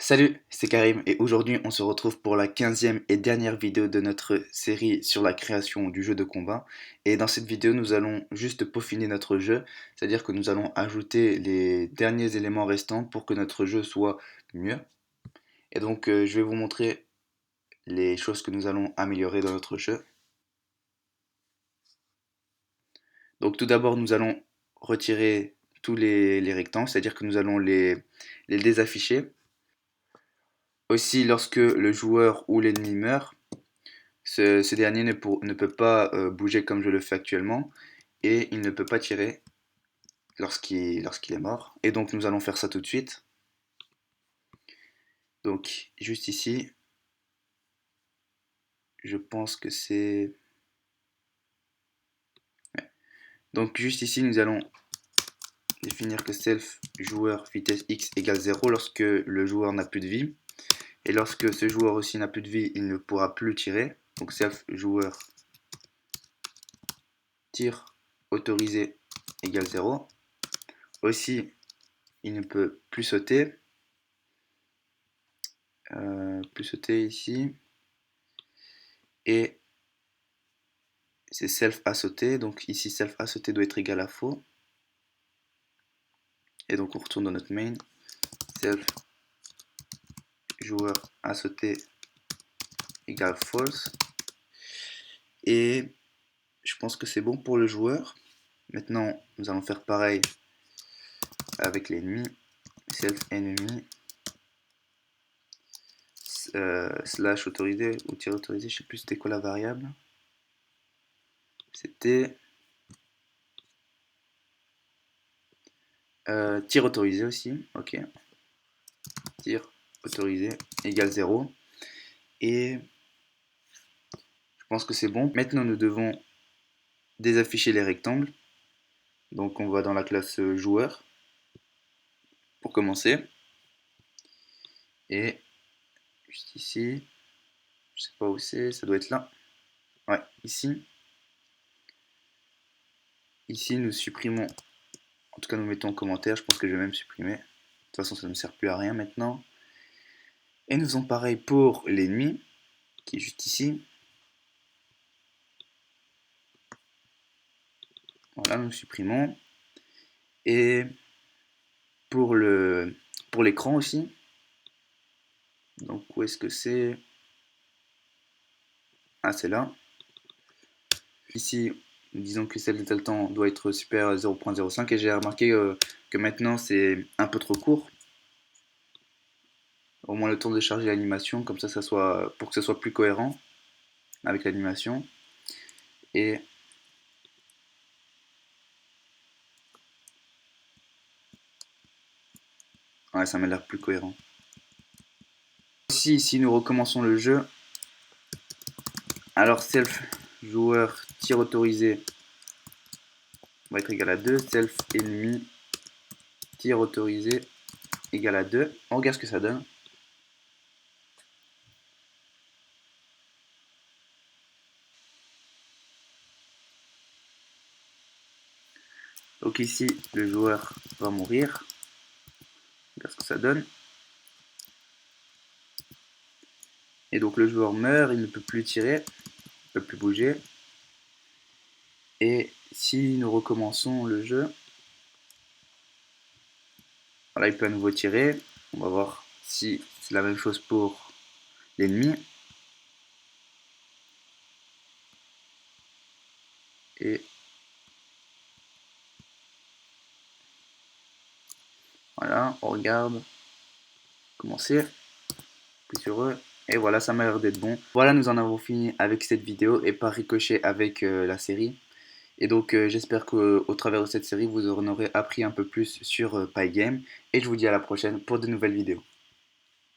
Salut, c'est Karim et aujourd'hui on se retrouve pour la 15e et dernière vidéo de notre série sur la création du jeu de combat. Et dans cette vidéo nous allons juste peaufiner notre jeu, c'est-à-dire que nous allons ajouter les derniers éléments restants pour que notre jeu soit mieux. Et donc je vais vous montrer les choses que nous allons améliorer dans notre jeu. Donc tout d'abord nous allons retirer tous les rectangles, c'est-à-dire que nous allons les désafficher. Aussi lorsque le joueur ou l'ennemi meurt, ce dernier ne peut pas bouger comme je le fais actuellement et il ne peut pas tirer lorsqu'il est mort. Et donc nous allons faire ça tout de suite. Donc juste ici, je pense que c'est... Ouais. Donc juste ici, nous allons définir que self joueur vitesse x égale 0 lorsque le joueur n'a plus de vie. Et lorsque ce joueur aussi n'a plus de vie, il ne pourra plus tirer. Donc self joueur tir autorisé égale 0. Aussi, il ne peut plus sauter. Plus sauter ici. Et c'est self à sauter. Donc ici, self à sauter doit être égal à faux. Et donc on retourne dans notre main. Self joueur à sauter égale false. Et je pense que c'est bon pour le joueur. Maintenant, nous allons faire pareil avec l'ennemi. Self ennemi slash autorisé ou tir autorisé, je sais plus c'était quoi la variable. C'était tir autorisé aussi, ok. Tir autorisé égale 0. Et je pense que c'est bon. Maintenant, nous devons désafficher les rectangles. Donc, on va dans la classe joueur pour commencer. Et juste ici, je sais pas où c'est, ça doit être là. Ouais, ici. Ici, nous supprimons, en tout cas, nous mettons en commentaire. Je pense que je vais même supprimer. De toute façon, ça ne me sert plus à rien maintenant. Et nous faisons pareil pour l'ennemi, qui est juste ici. Voilà, nous supprimons. Et pour l'écran aussi. Donc, où est-ce que c'est? Ah, c'est là. Ici, disons que celle de tel temps doit être supérieure à 0.05 et j'ai remarqué que maintenant c'est un peu trop court. Au moins le temps de charger l'animation, comme ça, pour que ça soit plus cohérent avec l'animation. Et ouais, ça m'a l'air plus cohérent. Ici, nous recommençons le jeu. Alors self joueur tir autorisé va être égal à 2. Self ennemi tir autorisé égal à 2. On regarde ce que ça donne. Donc ici, le joueur va mourir. Regarde ce que ça donne. Et donc le joueur meurt, il ne peut plus tirer, il ne peut plus bouger. Et si nous recommençons le jeu, voilà, il peut à nouveau tirer. On va voir si c'est la même chose pour l'ennemi. Et voilà, on regarde. Commencer. Puis sur eux. Et voilà, ça m'a l'air d'être bon. Voilà, nous en avons fini avec cette vidéo et par ricochet avec la série. Et donc j'espère qu'au travers de cette série, vous en aurez appris un peu plus sur Pygame. Et je vous dis à la prochaine pour de nouvelles vidéos.